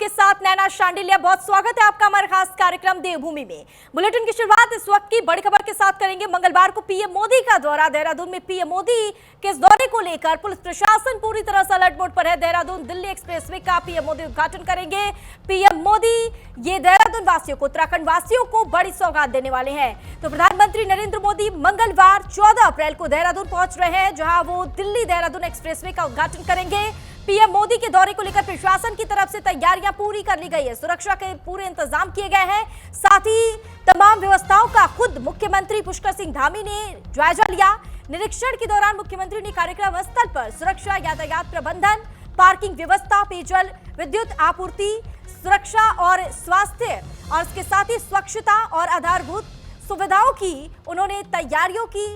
आपके साथ नैना शांडिल्य। बहुत स्वागत है आपका हमारे खास कार्यक्रम देवभूमि में। बुलेटिन की शुरुआत इस वक्त की बड़ी खबर के साथ करेंगे। मंगलवार को पीएम मोदी का दौरा। देहरादून में पीएम मोदी के इस दौरे को लेकर पुलिस प्रशासन पूरी तरह से अलर्ट मोड पर है। देहरादून दिल्ली एक्सप्रेसवे का पीएम मोदी उद्घाटन करेंगे। पीएम मोदी ये देहरादून वासियों को, उत्तराखंड वासियों को बड़ी सौगात देने वाले हैं। तो प्रधानमंत्री नरेंद्र मोदी मंगलवार 14 अप्रैल को देहरादून पहुंच रहे हैं, जहां वो दिल्ली देहरादून एक्सप्रेसवे का उद्घाटन करेंगे। पीएम मोदी के दौरे को लेकर प्रशासन की तरफ से तैयारियां पूरी कर ली गई है। सुरक्षा के पूरे इंतजाम किए गए हैं। साथ ही तमाम व्यवस्थाओं का खुद मुख्यमंत्री पुष्कर सिंह धामी ने जायजा लिया। निरीक्षण के दौरान मुख्यमंत्री ने कार्यक्रम स्थल पर सुरक्षा, यातायात प्रबंधन, पार्किंग व्यवस्था, पेयजल, विद्युत आपूर्ति, सुरक्षा और स्वास्थ्य और इसके साथ ही स्वच्छता और आधारभूत सुविधाओं की उन्होंने तैयारियों की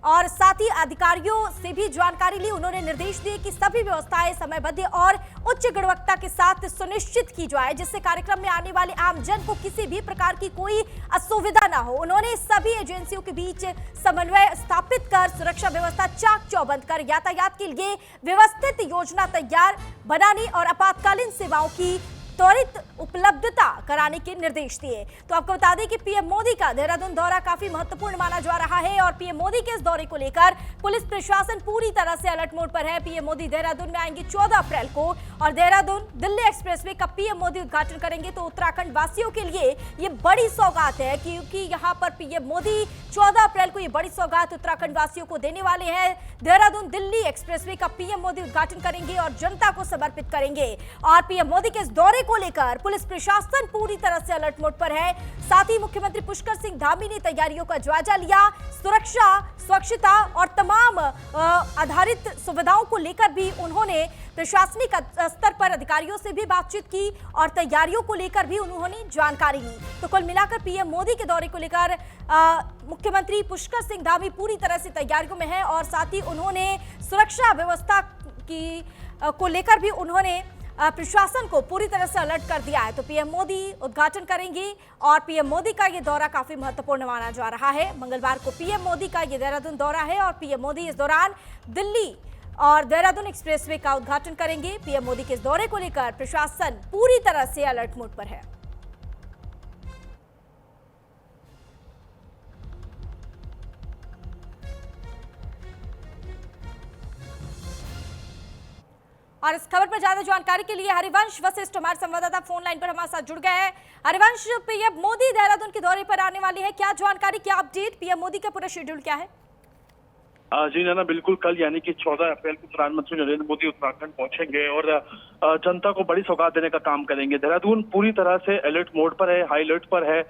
और साथ ही अधिकारियों से भी जानकारी ली। उन्होंने निर्देश दिए कि सभी व्यवस्थाएं समयबद्ध और उच्च गुणवत्ता के साथ सुनिश्चित की जाए, जिससे कार्यक्रम में आने वाले आमजन को किसी भी प्रकार की कोई असुविधा ना हो। उन्होंने सभी एजेंसियों के बीच समन्वय स्थापित कर सुरक्षा व्यवस्था चाक चौबंद कर यातायात के लिए व्यवस्थित योजना तैयार बनाने और आपातकालीन सेवाओं की त्वरित उपलब्धता कराने के निर्देश दिए। तो आपको बता दें कि पीएम मोदी का देहरादून दौरा काफी महत्वपूर्ण माना जा रहा है और पीएम मोदी के इस दौरे को लेकर पुलिस प्रशासन पूरी तरह से अलर्ट मोड पर है। पीएम मोदी देहरादून में आएंगे 14 अप्रैल को और देहरादून दिल्ली एक्सप्रेसवे का पीएम मोदी उद्घाटन करेंगे। तो उत्तराखंड वासियों के लिए ये बड़ी सौगात है, क्योंकि यहाँ पर पीएम मोदी 14 अप्रैल को ये बड़ी सौगात उत्तराखंड वासियों को देने वाले हैं। देहरादून दिल्ली एक्सप्रेसवे का पीएम मोदी उद्घाटन करेंगे और जनता को समर्पित करेंगे। और पीएम मोदी के इस दौरे को लेकर पुलिस प्रशासन पूरी तरह से अलर्ट मोड पर है। साथ ही मुख्यमंत्री पुष्कर सिंह धामी ने तैयारियों का जायजा लिया। सुरक्षा, स्वच्छता और तमाम आधारित सुविधाओं को लेकर भी उन्होंने प्रशासनिक स्तर पर अधिकारियों से भी बातचीत की और तैयारियों को लेकर भी उन्होंने जानकारी ली। तो कुल मिलाकर पीएम मोदी के दौरे को लेकर मुख्यमंत्री पुष्कर सिंह धामी पूरी तरह से तैयारियों में है और साथ ही उन्होंने सुरक्षा व्यवस्था की को लेकर भी उन्होंने प्रशासन को पूरी तरह से अलर्ट कर दिया है। तो पीएम मोदी उद्घाटन करेंगे और पीएम मोदी का ये दौरा काफी महत्वपूर्ण माना जा रहा है। मंगलवार को पीएम मोदी का ये देहरादून दौरा है और पीएम मोदी इस दौरान दिल्ली और देहरादून एक्सप्रेसवे का उद्घाटन करेंगे। पीएम मोदी के इस दौरे को लेकर प्रशासन पूरी तरह से अलर्ट मोड पर है। और इस खबर पर ज्यादा जानकारी के लिए हरिवंश वशिष्ठ हमारे संवाददाता फोन लाइन पर हमारे साथ जुड़ गए हैं। हरिवंश, पीएम मोदी देहरादून के दौरे पर आने वाली है, क्या जानकारी, क्या अपडेट, पीएम मोदी का पूरा शेड्यूल क्या है? जी नैना, बिल्कुल कल यानी कि 14 अप्रैल को प्रधानमंत्री नरेंद्र मोदी उत्तराखंड पहुंचेंगे और जनता को बड़ी सौगात देने का काम करेंगे। देहरादून पूरी तरह से अलर्ट मोड पर है, हाई अलर्ट पर है।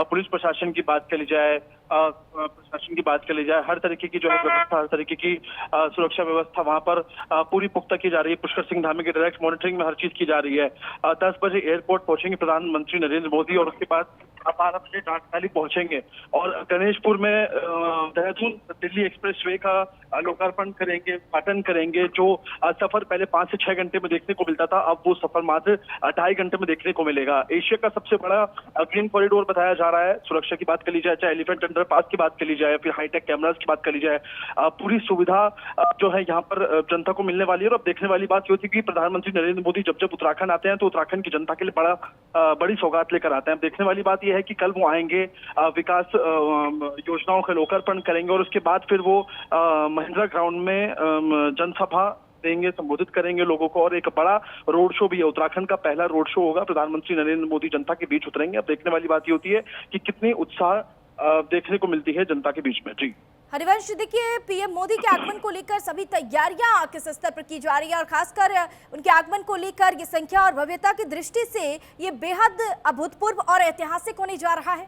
पुलिस प्रशासन की बात कर ली जाए, प्रशासन की बात कर ली जाए, हर तरीके की जो है व्यवस्था, हर तरीके की सुरक्षा व्यवस्था वहां पर पूरी पुख्ता की जा रही है। पुष्कर सिंह धामी की डायरेक्ट मॉनिटरिंग में हर चीज की जा रही है। 10 बजे एयरपोर्ट पहुंचेंगे प्रधानमंत्री नरेंद्र मोदी और उसके बाद 12 बजे डाकखाली पहुंचेंगे और गणेशपुर में देहरादून दिल्ली एक्सप्रेसवे का लोकार्पण करेंगे, उद्घाटन करेंगे। जो सफर पहले 5 से 6 घंटे में देखने को मिलता था, अब वो सफर मात्र 2.5 घंटे में देखने को मिलेगा। एशिया का सबसे बड़ा ग्रीन कॉरिडोर बताया जा रहा है। सुरक्षा की बात कर ली जाए, चाहे एलिफेंट अंडरपास की बात कर ली जाए, फिर हाईटेक कैमरास की बात कर ली जाए, पूरी सुविधा जो है यहाँ पर जनता को मिलने वाली है। और अब देखने वाली बात ये होती है कि प्रधानमंत्री नरेंद्र मोदी जब जब उत्तराखंड आते हैं तो उत्तराखंड की जनता के लिए बड़ी सौगात लेकर आते हैं। देखने वाली बात यह है कि कल वो आएंगे, विकास योजनाओं का लोकार्पण करेंगे और उसके बाद फिर वो महिंद्रा ग्राउंड में जनसभा देंगे, संबोधित करेंगे लोगों को और एक बड़ा रोड शो भी है। उत्तराखंड का पहला रोड शो होगा। प्रधानमंत्री नरेंद्र मोदी जनता के बीच उतरेंगे। अब देखने वाली बात ये होती है कि कितनी उत्साह देखने को मिलती है जनता के बीच में। जी हरिवंश, देखिए पीएम मोदी के आगमन को लेकर सभी तैयारियां किस स्तर पर की जा रही है और खासकर उनके आगमन को लेकर ये संख्या और भव्यता की दृष्टि से ये बेहद अभूतपूर्व और ऐतिहासिक होने जा रहा है?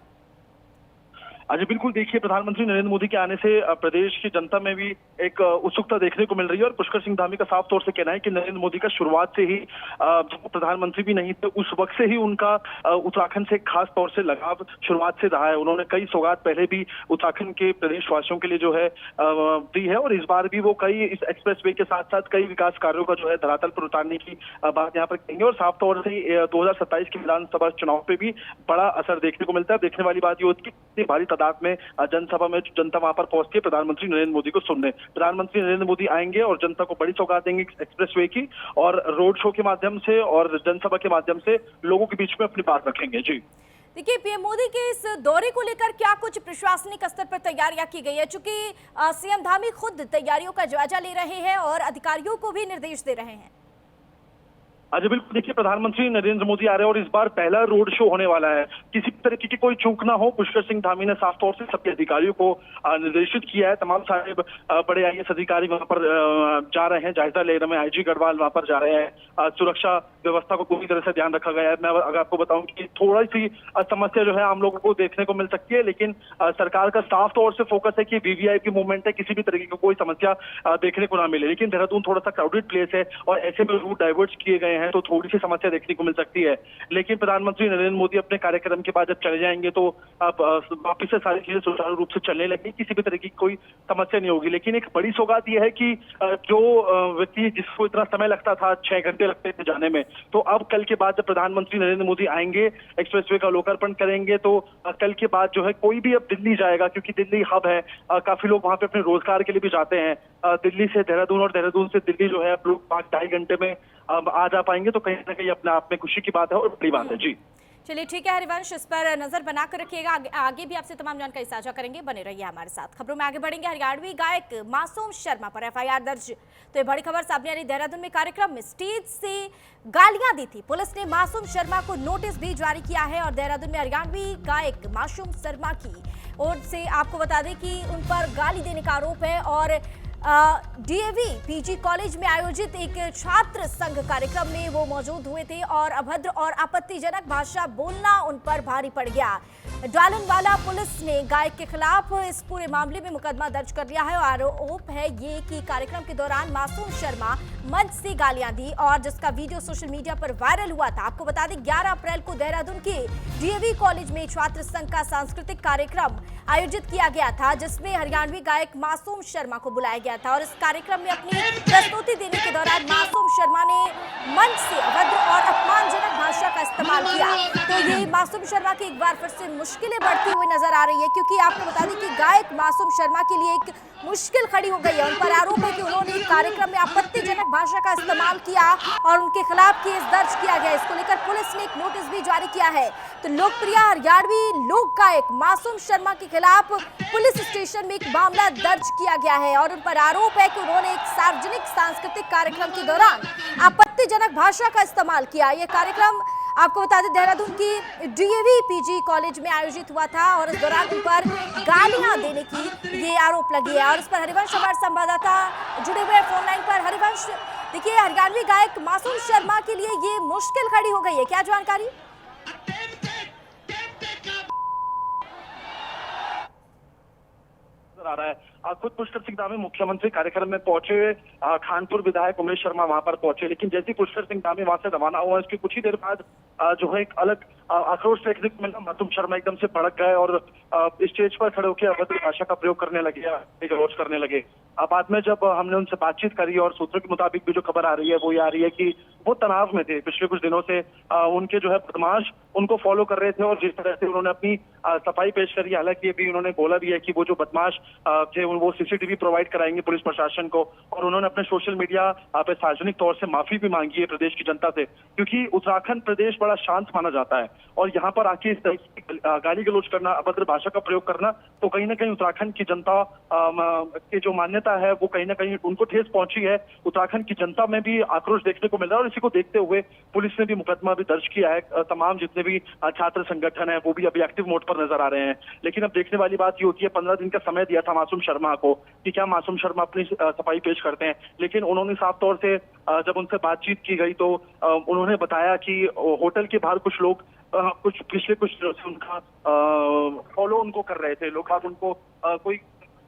जी बिल्कुल, देखिए प्रधानमंत्री नरेंद्र मोदी के आने से प्रदेश की जनता में भी एक उत्सुकता देखने को मिल रही है और पुष्कर सिंह धामी का साफ तौर से कहना है कि नरेंद्र मोदी का शुरुआत से ही जब प्रधानमंत्री भी नहीं थे उस वक्त से ही उनका उत्तराखंड से खास तौर से लगाव शुरुआत से रहा है। उन्होंने कई सौगात पहले भी उत्तराखंड के प्रदेशवासियों के लिए जो है दी है और इस बार भी वो कई इस एक्सप्रेसवे के साथ साथ कई विकास कार्यों का जो है धरातल पर उतारने की बात यहाँ पर कहेंगे और साफ तौर से 2027 के विधानसभा चुनाव पे भी बड़ा असर देखने को मिलता है। देखने वाली बात ये होती है कि भारी तादाद में जनसभा में जनता वहां पर पहुंचती है प्रधानमंत्री नरेंद्र मोदी को सुनने। प्रधानमंत्री नरेंद्र मोदी आएंगे और जनता को बड़ी सौगात देंगे एक्सप्रेसवे की, और रोड शो के माध्यम से और जनसभा के माध्यम से लोगों के बीच में अपनी बात रखेंगे। जी देखिए, पीएम मोदी के इस दौरे को लेकर क्या कुछ प्रशासनिक स्तर पर तैयारियां की गई है, चूंकि सीएम धामी खुद तैयारियों का जायजा ले रहे हैं और अधिकारियों को भी निर्देश दे रहे हैं। जी बिल्कुल, देखिए प्रधानमंत्री नरेंद्र मोदी आ रहे हैं और इस बार पहला रोड शो होने वाला है। किसी तरीके की कोई चूक ना हो, पुष्कर सिंह धामी ने साफ तौर से सभी अधिकारियों को निर्देशित किया है। तमाम सारे बड़े आईएएस अधिकारी वहां पर जा रहे हैं, जायजा ले रहे हैं। आईजी गढ़वाल वहां पर जा रहे हैं। सुरक्षा व्यवस्था को पूरी तरह से ध्यान रखा गया है। मैं अगर आपको बताऊं कि थोड़ी सी समस्या जो है आम लोगों को देखने को मिल सकती है, लेकिन सरकार का साफ तौर से फोकस है कि वीवीआईपी मूवमेंट है, किसी भी तरीके की कोई समस्या देखने को ना मिले। लेकिन देहरादून थोड़ा सा क्राउडेड प्लेस है और ऐसे में रूट डाइवर्ट किए गए हैं तो थोड़ी सी समस्या देखने को मिल सकती है। लेकिन प्रधानमंत्री नरेंद्र मोदी अपने कार्यक्रम के बाद जब चले जाएंगे तो वापिस से सारी चीजें सुचारू रूप से चलने लगेगी, किसी भी तरीके की कोई समस्या नहीं होगी। लेकिन एक बड़ी सौगात यह है कि जो व्यक्ति जिसको इतना समय लगता था, 6 घंटे लगते थे जाने में, तो अब कल के बाद जब प्रधानमंत्री नरेंद्र मोदी आएंगे, एक्सप्रेसवे का लोकार्पण करेंगे, तो कल के बाद जो है कोई भी अब दिल्ली जाएगा, क्योंकि दिल्ली हब है। काफी लोग वहां पे अपने रोजगार के लिए भी जाते हैं। दिल्ली से देहरादून और देहरादून से दिल्ली जो है लोग 5-2.5 घंटे में आ जा पाएंगे, तो कहीं ना कहीं अपने आप में खुशी की बात है और बड़ी बात है। जी चलिए ठीक है हरिवंश, इस पर नजर बनाकर रखिएगा। आगे भी आपसे तमाम जानकारी साझा करेंगे, बने रहिए हमारे साथ। खबरों में आगे बढ़ेंगे। हरियाणवी गायक मासूम शर्मा पर एफआईआर दर्ज। तो ये बड़ी खबर सामने आ रही, देहरादून में कार्यक्रम में स्टेज से गालियां दी थी। पुलिस ने मासूम शर्मा को नोटिस भी जारी किया है और देहरादून में हरियाणवी गायक मासूम शर्मा की ओर से आपको बता दें कि उन पर गाली देने का आरोप है और डीएवी पीजी कॉलेज में आयोजित एक छात्र संघ कार्यक्रम में वो मौजूद हुए थे और अभद्र और आपत्तिजनक भाषा बोलना उन पर भारी पड़ गया। डालनवाला पुलिस ने गायक के खिलाफ इस पूरे मामले में मुकदमा दर्ज कर लिया है और आरोप है ये कि कार्यक्रम के दौरान मासूम शर्मा मंच से गालियां दी और जिसका वीडियो सोशल मीडिया पर वायरल हुआ था। आपको बता दें 11 अप्रैल को देहरादून के डीएवी कॉलेज में छात्र संघ का सांस्कृतिक कार्यक्रम आयोजित किया गया था, जिसमें हरियाणवी गायक मासूम शर्मा को बुलाया गया था और इस कार्यक्रम में अपनी प्रस्तुति देने के दौरान मासूम शर्मा ने मंच से अभद्र और अपमानजनक भाषा का इस्तेमाल किया। तो ये मासूम शर्मा की एक बार फिर से मुश्किलें बढ़ती हुई नजर आ रही है, क्योंकि आपको बता दें कि गायक मासूम शर्मा के लिए एक मुश्किल खड़ी हो गई है। उन पर आरोप है कि उन्होंने कार्यक्रम में आपत्तिजनक भाषा का इस्तेमाल किया और उनके खिलाफ केस दर्ज किया गया। इसको लेकर पुलिस ने एक नोटिस भी जारी किया है। तो लोकप्रिय हरियाणवी लोक गायक मासूम शर्मा के खिलाफ पुलिस स्टेशन में एक मामला दर्ज किया गया है और उन पर आरोप है कि उन्होंने एक सार्वजनिक सांस्कृतिक कार्यक्रम के दौरान आपत्तिजनक भाषा का इस्तेमाल किया। यह कार्यक्रम आपको बता दें देहरादून की डीएवी पीजी कॉलेज में आयोजित हुआ था और इस दौरान उन पर गालियां देने की ये आरोप लगी है और इस पर हरिवंश हमारे संवाददाता जुड़े हुए फोन लाइन पर। हरिवंश, देखिए हरियाणवी गायक मासूम शर्मा के लिए ये मुश्किल खड़ी हो गई है, क्या जानकारी? आ रहा है खुद पुष्कर सिंह धामी मुख्यमंत्री कार्यक्रम में पहुंचे। खानपुर विधायक उमेश शर्मा वहां पर पहुंचे, लेकिन जैसे पुष्कर सिंह धामी वहां से रवाना हुआ, इसके कुछ ही देर बाद जो है एक अलग आक्रोश देखने को मिला। मासूम शर्मा एकदम से भड़क गए और स्टेज पर खड़े होकर अभद्र भाषा का प्रयोग करने लगे, गलौज करने लगे। बाद में जब हमने उनसे बातचीत करी और सूत्रों के मुताबिक भी जो खबर आ रही है वो ये आ रही है कि वो तनाव में थे। पिछले कुछ दिनों से उनके जो है बदमाश उनको फॉलो कर रहे थे और जिस तरह से उन्होंने अपनी सफाई पेश करी, हालांकि अभी उन्होंने बोला भी है कि वो जो बदमाश थे वो सीसीटीवी प्रोवाइड कराएंगे पुलिस प्रशासन को, और उन्होंने अपने सोशल मीडिया पे सार्वजनिक तौर से माफी भी मांगी है प्रदेश की जनता से, क्योंकि उत्तराखंड प्रदेश बड़ा शांत माना जाता है और यहाँ पर आके इस तरह की गाली गलौज करना, अभद्र भाषा का प्रयोग करना, तो कहीं ना कहीं उत्तराखंड की जनता की जो मान्यता है वो कहीं ना कहीं उनको ठेस पहुंची है। उत्तराखंड की जनता में भी आक्रोश देखने को मिल रहा है और इसी को देखते हुए पुलिस ने भी मुकदमा भी दर्ज किया है। तमाम जितने भी छात्र संगठन है वो भी अभी एक्टिव मोड पर नजर आ रहे हैं। लेकिन अब देखने वाली बात ये होती है, 15 दिन का समय दिया था मासूम शर्मा को कि क्या मासूम शर्मा अपनी सफाई पेश करते हैं, लेकिन उन्होंने साफ तौर से जब उनसे बातचीत की गई तो उन्होंने बताया कि होटल के बाहर कुछ लोग कुछ पिछले कुछ दिनों से उनका फॉलो उनको कर रहे थे। लोग उनको कोई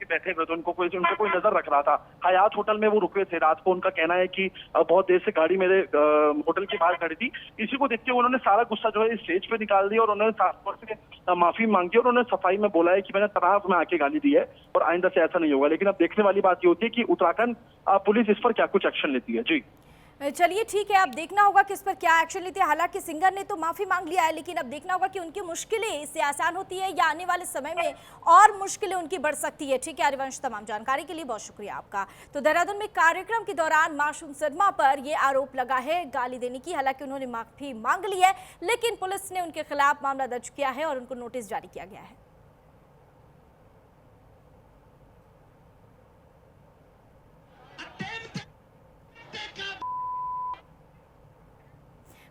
बैठे हुए थे, उनको कोई नजर रख रहा था। हयात होटल में वो रुके थे रात को। उनका कहना है कि बहुत देर से गाड़ी मेरे होटल के बाहर खड़ी थी। इसी को देखते हुए उन्होंने सारा गुस्सा जो है स्टेज पे निकाल दिया और उन्होंने साफ तौर से माफी मांगी और उन्होंने सफाई में बोला है कि मैंने तनाव में आके गाली दी है और आइंदा से ऐसा नहीं होगा। लेकिन अब देखने वाली बात ये होती है कि उत्तराखंड पुलिस इस पर क्या कुछ एक्शन लेती है। जी चलिए ठीक है, अब देखना होगा कि इस पर क्या एक्शन लेते हैं। हालांकि सिंगर ने तो माफी मांग लिया है, लेकिन अब देखना होगा कि उनकी मुश्किलें इससे आसान होती है या आने वाले समय में और मुश्किलें उनकी बढ़ सकती है। ठीक है हरिवंश, तमाम जानकारी के लिए बहुत शुक्रिया आपका। तो देहरादून में कार्यक्रम के दौरान मासूम शर्मा पर यह आरोप लगा है गाली देने की। हालांकि उन्होंने माफी मांग ली है, लेकिन पुलिस ने उनके खिलाफ मामला दर्ज किया है और उनको नोटिस जारी किया गया है।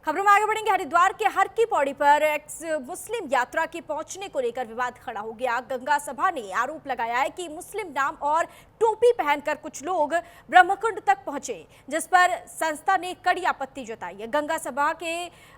खबरों में आगे बढ़ेंगे। हरिद्वार के हर की पौड़ी पर एक्स मुस्लिम यात्रा के पहुंचने को लेकर विवाद खड़ा हो गया। गंगा सभा ने आरोप लगाया है कि मुस्लिम नाम और टोपी पहनकर कुछ लोग ब्रह्मकुंड तक पहुंचे, जिस पर संस्था ने कड़ी आपत्ति जताई है। गंगा सभा के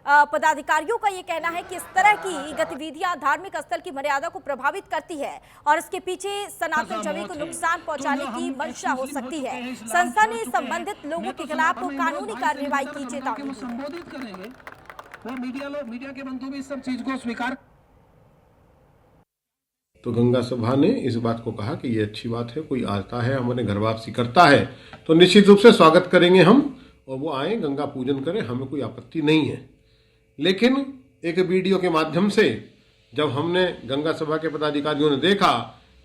पदाधिकारियों का यह कहना है कि इस तरह की गतिविधियां धार्मिक स्थल की मर्यादा को प्रभावित करती है और इसके पीछे सनातन छवि को नुकसान पहुंचाने की मंशा हो सकती है। संस्था ने संबंधित लोगों के खिलाफ कानूनी कार्रवाई की चेतावनी। वो मीडिया के बंधु भी इस सब चीज को स्वीकार। तो गंगा सभा ने इस बात को कहा कि ये अच्छी बात है, कोई आता है हमारे घर वापसी करता है तो निश्चित रूप से स्वागत करेंगे हम, और वो आए गंगा पूजन करें, हमें कोई आपत्ति नहीं है। लेकिन एक वीडियो के माध्यम से जब हमने गंगा सभा के पदाधिकारियों ने देखा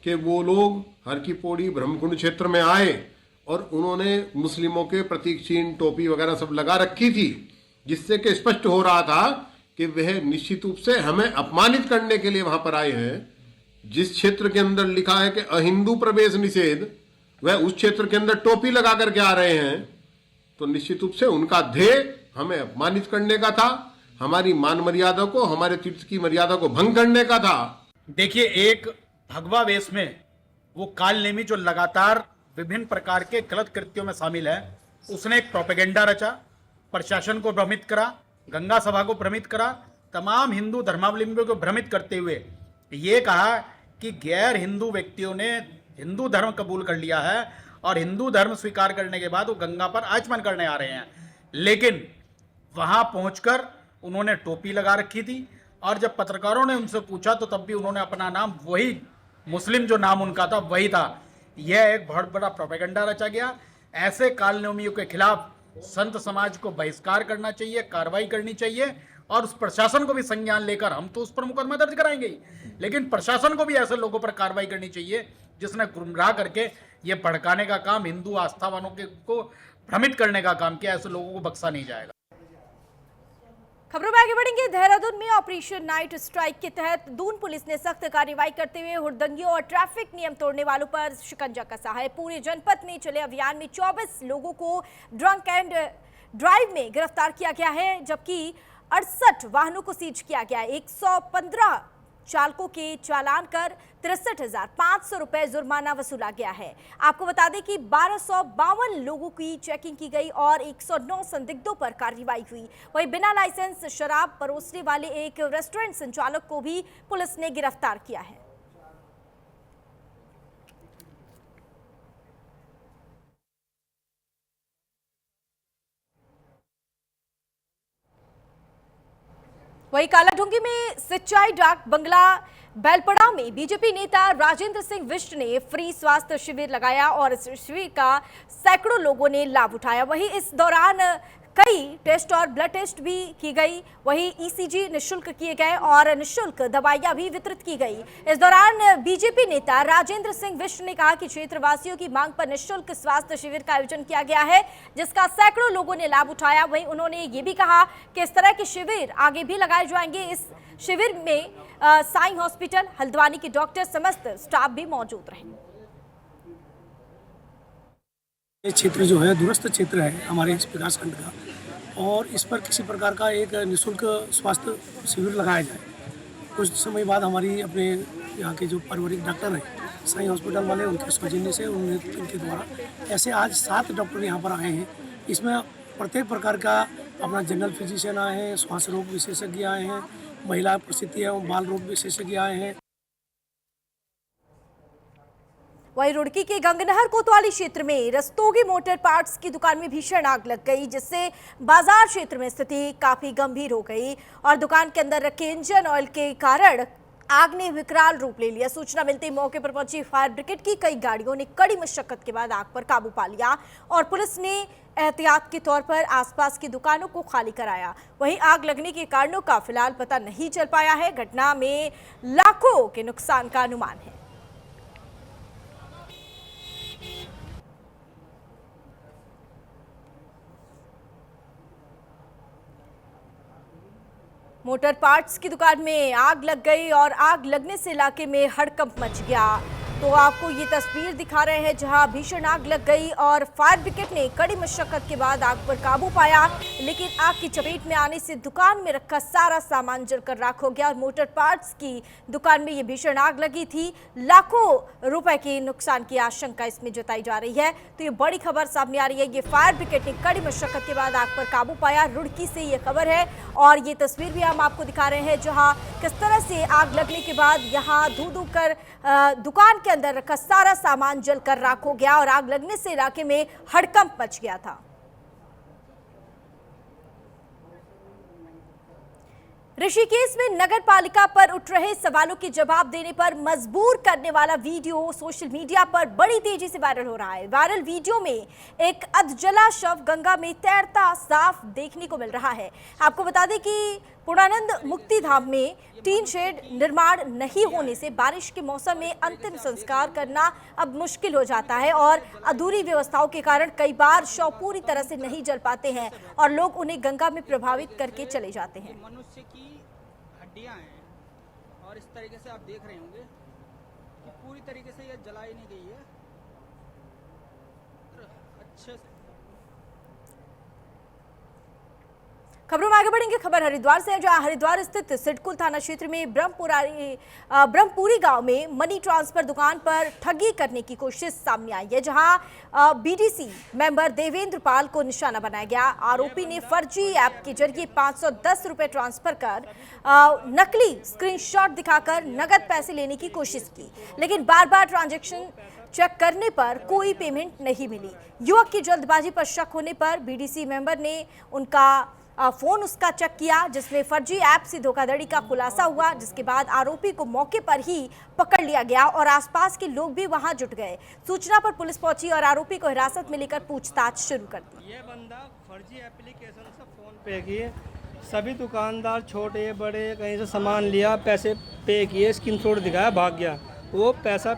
कि वो लोग हर की पौड़ी ब्रह्मकुंड क्षेत्र में आए और उन्होंने मुस्लिमों के प्रतीक चिन्ह टोपी वगैरह सब लगा रखी थी, जिससे कि स्पष्ट हो रहा था कि वह निश्चित रूप से हमें अपमानित करने के लिए वहां पर आए हैं। जिस क्षेत्र के अंदर लिखा है कि अहिंदू प्रवेश निषेध, वह उस क्षेत्र के अंदर टोपी लगा करके आ रहे हैं, तो निश्चित रूप से उनका ध्येय हमें अपमानित करने का था, हमारी मान मर्यादा को, हमारे तीर्थ की मर्यादा को भंग करने का था। देखिए, एक भगवा वेश में वो काल नेमी जो लगातार विभिन्न प्रकार के गलत कृत्यों में शामिल है, उसने एक प्रोपेगेंडा रचा, प्रशासन को भ्रमित करा, गंगा सभा को भ्रमित करा, तमाम हिंदू धर्मावलंबियों को भ्रमित करते हुए ये कहा कि गैर हिंदू व्यक्तियों ने हिंदू धर्म कबूल कर लिया है और हिंदू धर्म स्वीकार करने के बाद वो गंगा पर आचमन करने आ रहे हैं। लेकिन वहां पहुंचकर उन्होंने टोपी लगा रखी थी और जब पत्रकारों ने उनसे पूछा तो तब भी उन्होंने अपना नाम, वही मुस्लिम जो नाम उनका था वही था। यह एक बहुत बड़ा प्रोपेगेंडा रचा गया। ऐसे कालनेमियों के खिलाफ संत समाज को बहिष्कार करना चाहिए, कार्रवाई करनी चाहिए और उस प्रशासन को भी संज्ञान लेकर, हम तो उस पर मुकदमा दर्ज कराएंगे ही, लेकिन प्रशासन को भी ऐसे लोगों पर कार्रवाई करनी चाहिए जिसने गुमराह करके ये भड़काने का काम, हिंदू आस्थावानों के को भ्रमित करने का काम किया। ऐसे लोगों को बख्शा नहीं जाएगा। खबरों में आगे बढ़ेंगे। देहरादून में ऑपरेशन नाइट स्ट्राइक के तहत दून पुलिस ने सख्त कार्रवाई करते हुए हुड़दंगियों और ट्रैफिक नियम तोड़ने वालों पर शिकंजा कसा है। पूरे जनपद में चले अभियान में 24 लोगों को ड्रंक एंड ड्राइव में गिरफ्तार किया गया है, जबकि 68 वाहनों को सीज किया गया है। 115 चालकों के चालान कर 63,500 रुपए जुर्माना वसूला गया है। आपको बता दें कि 1252 लोगों की चेकिंग की गई और 109 संदिग्धों पर कार्रवाई हुई। वहीं बिना लाइसेंस शराब परोसने वाले एक रेस्टोरेंट संचालक को भी पुलिस ने गिरफ्तार किया है। वहीं कालाढूंगी में सिंचाई डाक बंगला बेलपड़ा में बीजेपी नेता राजेंद्र सिंह बिष्ट ने फ्री स्वास्थ्य शिविर लगाया और इस शिविर का सैकड़ों लोगों ने लाभ उठाया। वहीं इस दौरान कई टेस्ट और ब्लड टेस्ट भी की गई, वहीं ईसीजी निःशुल्क किए गए और निःशुल्क दवाइयां भी वितरित की गई। इस दौरान बीजेपी नेता राजेंद्र सिंह बिष्ट ने कहा कि क्षेत्रवासियों की मांग पर निःशुल्क स्वास्थ्य शिविर का आयोजन किया गया है, जिसका सैकड़ों लोगों ने लाभ उठाया। वहीं उन्होंने ये भी कहा कि इस तरह के शिविर आगे भी लगाए जाएंगे। इस शिविर में साई हॉस्पिटल, हल्द्वानी के डॉक्टर, समस्त स्टाफ भी मौजूद रहेंगे। ये क्षेत्र जो है दूरस्थ क्षेत्र है हमारे इस विकासखंड का, और इस पर किसी प्रकार का एक निःशुल्क स्वास्थ्य शिविर लगाया जाए। कुछ समय बाद हमारी अपने यहाँ के जो पारिवारिक डॉक्टर हैं साई हॉस्पिटल वाले, उनके सौजन्य से उनके द्वारा ऐसे आज 7 डॉक्टर यहाँ पर आए हैं। इसमें प्रत्येक प्रकार का अपना जनरल फिजिशियन आए हैं, श्वास रोग विशेषज्ञ आए हैं, महिला प्रसूति एवं बाल रोग विशेषज्ञ आए हैं। वहीं रुड़की के गंगनहर कोतवाली क्षेत्र में रस्तोगी मोटर पार्ट्स की दुकान में भीषण आग लग गई, जिससे बाजार क्षेत्र में स्थिति काफी गंभीर हो गई और दुकान के अंदर रखे इंजन ऑयल के कारण आग ने विकराल रूप ले लिया। सूचना मिलते ही मौके पर पहुंची फायर ब्रिगेड की कई गाड़ियों ने कड़ी मशक्कत के बाद आग पर काबू पा लिया और पुलिस ने एहतियात के तौर पर आसपास की दुकानों को खाली कराया। वहीं आग लगने के कारणों का फिलहाल पता नहीं चल पाया है। घटना में लाखों के नुकसान का अनुमान है। मोटर पार्ट्स की दुकान में आग लग गई और आग लगने से इलाके में हड़कंप मच गया। तो आपको ये तस्वीर दिखा रहे हैं जहां भीषण आग लग गई और फायर ब्रिगेड ने कड़ी मशक्कत के बाद आग पर काबू पाया, लेकिन आग की चपेट में आने से दुकान में रखा सारा सामान जलकर राख हो गया और मोटर पार्ट्स की दुकान में ये भीषण आग लगी थी। लाखों रुपए के नुकसान की आशंका इसमें जताई जा रही है। तो ये बड़ी खबर सामने आ रही है। ये फायर ब्रिगेड ने कड़ी मशक्कत के बाद आग पर काबू पाया। रुड़की से ये खबर है और ये तस्वीर भी हम आपको दिखा रहे हैं जहां किस तरह से आग लगने के बाद यहाँ धू धू कर दुकान के अंदर रखा सारा सामान जलकर राख हो गया और आग लगने से इलाके में हड़कंप मच गया था। ऋषिकेश में नगर पालिका पर उठ रहे सवालों के जवाब देने पर मजबूर करने वाला वीडियो सोशल मीडिया पर बड़ी तेजी से वायरल हो रहा है। वायरल वीडियो में एक अधजला शव गंगा में तैरता साफ देखने को मिल रहा है। आपको बता दें कि पूर्णानंद मुक्ति धाम में टीन शेड निर्माण नहीं होने से बारिश के मौसम में अंतिम संस्कार करना अब मुश्किल हो जाता है और अधूरी व्यवस्थाओं के कारण कई बार शव पूरी तरह से नहीं जल पाते हैं और लोग उन्हें गंगा में प्रभावित करके चले जाते हैं। मनुष्य की हड्डियां हैं और इस तरीके से आप देख रहे होंगे कि पूरी तरीके से यह जलाई नहीं गई है अच्छे से। खबरों में आगे बढ़ेंगे। खबर हरिद्वार से है जहां हरिद्वार स्थित सिडकुल थाना क्षेत्र में ब्रह्मपुरी गांव में मनी ट्रांसफर दुकान पर ठगी करने की कोशिश सामने आई है, जहां बीडीसी मेंबर देवेंद्र पाल को निशाना बनाया गया। आरोपी ने फर्जी ऐप के जरिए 510 रुपए ट्रांसफर कर नकली स्क्रीनशॉट दिखाकर नगद पैसे लेने की कोशिश की, लेकिन बार बार ट्रांजैक्शन चेक करने पर कोई पेमेंट नहीं मिली। युवक की जल्दबाजी पर शक होने पर बीडीसी मेंबर ने उनका फोन उसका चेक किया, जिसमें फर्जी ऐप से धोखाधड़ी का खुलासा हुआ, जिसके बाद आरोपी को मौके पर ही पकड़ लिया गया और आसपास के लोग भी वहां जुट गए। सूचना पर पुलिस पहुंची और आरोपी को हिरासत में लेकर पूछताछ शुरू कर दी। ये बंदा फर्जी एप्लीकेशन से फोन पे किए, सभी दुकानदार छोटे बड़े कहीं से सामान लिया, पैसे पे किए, स्क्रीनशॉट दिखाया, भाग गया। वो पैसा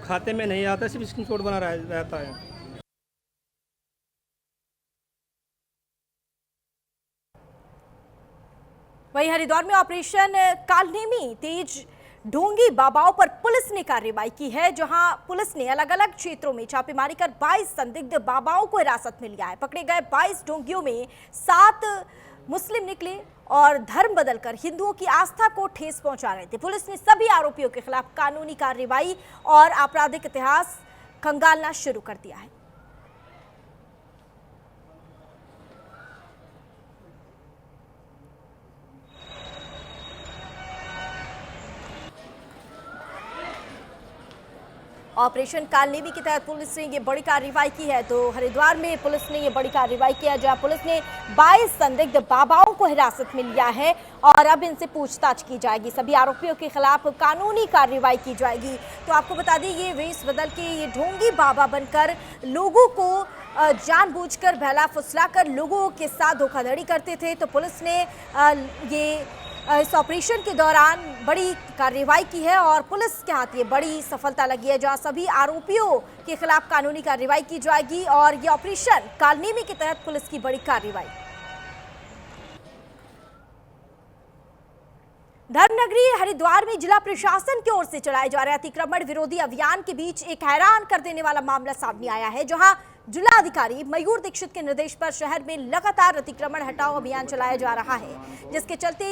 खाते में नहीं आता, सिर्फ स्क्रीनशॉट बना रहता है। वहीं हरिद्वार में ऑपरेशन कालनेमी तेज ढोंगी बाबाओं पर पुलिस ने कार्रवाई की है, जहां पुलिस ने अलग अलग क्षेत्रों में छापेमारी कर 22 संदिग्ध बाबाओं को हिरासत में लिया है। पकड़े गए 22 ढोंगियों में 7 मुस्लिम निकले और धर्म बदलकर हिंदुओं की आस्था को ठेस पहुंचा रहे थे। पुलिस ने सभी आरोपियों के खिलाफ कानूनी कार्रवाई और आपराधिक इतिहास खंगालना शुरू कर दिया है। ऑपरेशन कालनेमी के तहत पुलिस ने ये बड़ी कार्रवाई की है। तो हरिद्वार में पुलिस ने ये बड़ी कार्रवाई किया, जहां पुलिस ने 22 संदिग्ध बाबाओं को हिरासत में लिया है और अब इनसे पूछताछ की जाएगी। सभी आरोपियों के खिलाफ कानूनी कार्रवाई की जाएगी। तो आपको बता दें, ये वेश बदल के ये ढोंगी बाबा बनकर लोगों को जानबूझकर बहला फुसलाकर लोगों के साथ धोखाधड़ी करते थे। तो पुलिस ने इस ऑपरेशन के दौरान बड़ी कार्रवाई की है और पुलिस के हाथ ये बड़ी सफलता लगी है, जहां सभी आरोपियों के खिलाफ कानूनी कार्रवाई की जाएगी और ये ऑपरेशन कालनेमी के तहत पुलिस की बड़ी कार्रवाई। धर्मनगरी हरिद्वार में जिला प्रशासन की ओर से चलाए जा रहे अतिक्रमण विरोधी अभियान के बीच एक हैरान कर देने वाला मामला सामने आया है, जहां जिलाधिकारी मयूर दीक्षित के निर्देश पर शहर में लगातार अतिक्रमण हटाओ अभियान चलाया जा रहा है, जिसके चलते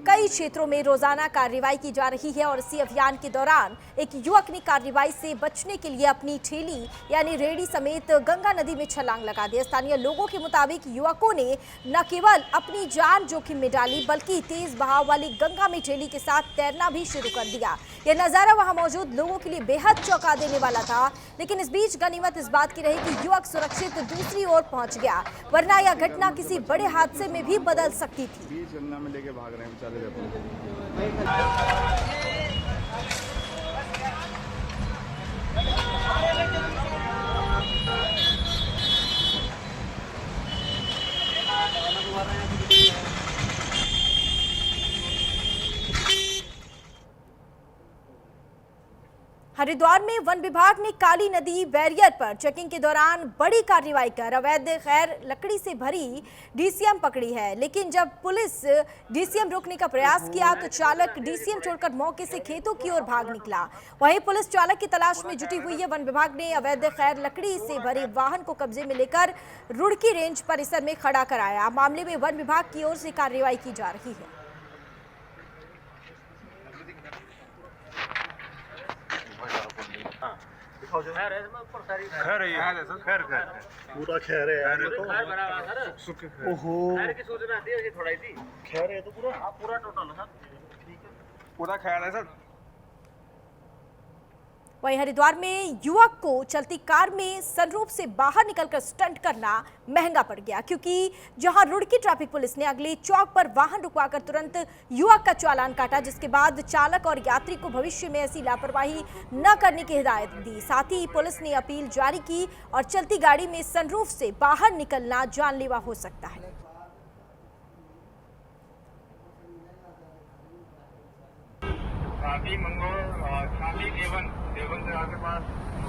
कई क्षेत्रों में रोजाना कार्रवाई की जा रही है। और इसी अभियान के दौरान एक युवक ने कार्रवाई से बचने के लिए अपनी ठेली यानी रेहड़ी समेत गंगा नदी में छलांग लगा दी। स्थानीय लोगों के मुताबिक युवकों ने न केवल अपनी जान जोखिम में डाली, बल्कि तेज बहाव वाली गंगा में ठेली के साथ तैरना भी शुरू कर दिया। यह नजारा वहां मौजूद लोगों के लिए बेहद चौंका देने वाला था, लेकिन इस बीच गनीमत इस बात की रही कि युवक सुरक्षित दूसरी ओर पहुंच गया, वरना यह घटना किसी बड़े हादसे में भी बदल सकती थी। बीच गंगा में लेके भाग रहे हैं बेचारे। हरिद्वार में वन विभाग ने काली नदी बैरियर पर चेकिंग के दौरान बड़ी कार्रवाई कर अवैध खैर लकड़ी से भरी डीसीएम पकड़ी है, लेकिन जब पुलिस डीसीएम रोकने का प्रयास किया तो चालक डीसीएम छोड़कर मौके से खेतों की ओर भाग निकला। वहीं पुलिस चालक की तलाश में जुटी हुई है। वन विभाग ने अवैध खैर लकड़ी से भरे वाहन को कब्जे में लेकर रुड़की रेंज परिसर में खड़ा कराया। मामले में वन विभाग की ओर से कार्रवाई की जा रही है। पूरा खैर है यार, तो ओहो खैर की सूचना आती है थोड़ा सी खैर है तो पूरा टोटल है सर, ठीक है पूरा खैर है सर। वहीं हरिद्वार में युवक को चलती कार में सनरूफ से बाहर निकलकर स्टंट करना महंगा पड़ गया, क्योंकि जहां रुड़की ट्रैफिक पुलिस ने अगले चौक पर वाहन रुकवाकर तुरंत युवक का चालान काटा, जिसके बाद चालक और यात्री को भविष्य में ऐसी लापरवाही न करने की हिदायत दी। साथ ही पुलिस ने अपील जारी की और चलती गाड़ी में सनरूफ से बाहर निकलना जानलेवा हो सकता है। शादी देवन से आगे पास जो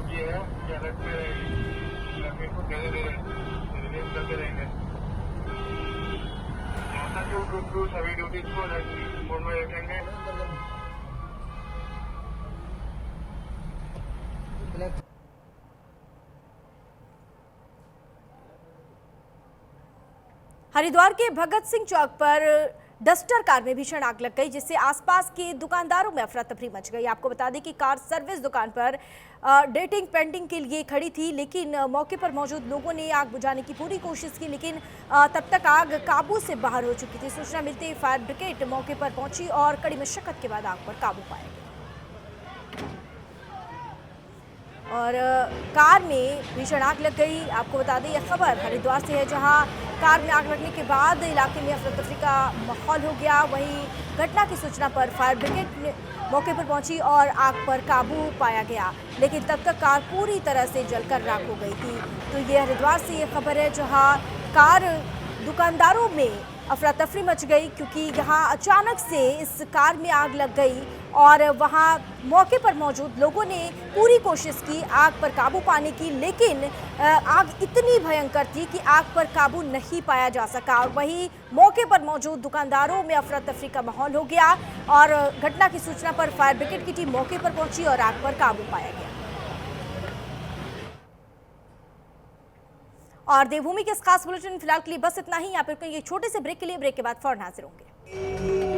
भी है उसके अलग से को धीरे रिलीज करते रहेंगे। सभी ड्यूटीज को मोड में रखेंगे। हरिद्वार के भगत सिंह चौक पर डस्टर कार में भीषण आग लग गई, जिससे आसपास के दुकानदारों में अफरा तफरी मच गई। आपको बता दें कि कार सर्विस दुकान पर डेटिंग पेंटिंग के लिए खड़ी थी, लेकिन मौके पर मौजूद लोगों ने आग बुझाने की पूरी कोशिश की, लेकिन तब तक आग काबू से बाहर हो चुकी थी। सूचना मिलते ही फायर ब्रिगेड मौके पर पहुंची और कड़ी मशक्कत के बाद आग पर काबू पाया गया। और कार में भीषण आग लग गई। आपको बता दें यह खबर हरिद्वार से है, जहां कार में आग लगने के बाद इलाके में अफरा तफरी का माहौल हो गया। वहीं घटना की सूचना पर फायर ब्रिगेड मौके पर पहुंची और आग पर काबू पाया गया, लेकिन तब तक कार पूरी तरह से जलकर राख हो गई थी। तो ये हरिद्वार से ये खबर है, जहां कार दुकानदारों में अफरा तफरी मच गई, क्योंकि यहाँ अचानक से इस कार में आग लग गई और वहाँ मौके पर मौजूद लोगों ने पूरी कोशिश की आग पर काबू पाने की, लेकिन आग इतनी भयंकर थी कि आग पर काबू नहीं पाया जा सका। और वहीं मौके पर मौजूद दुकानदारों में अफरा तफरी का माहौल हो गया और घटना की सूचना पर फायर ब्रिगेड की टीम मौके पर पहुंची और आग पर काबू पाया गया। और देवभूमि के इस खास बुलेटिन फिलहाल के लिए बस इतना ही। यहाँ पर एक छोटे से ब्रेक के लिए, ब्रेक के बाद फौरन हाजिर होंगे।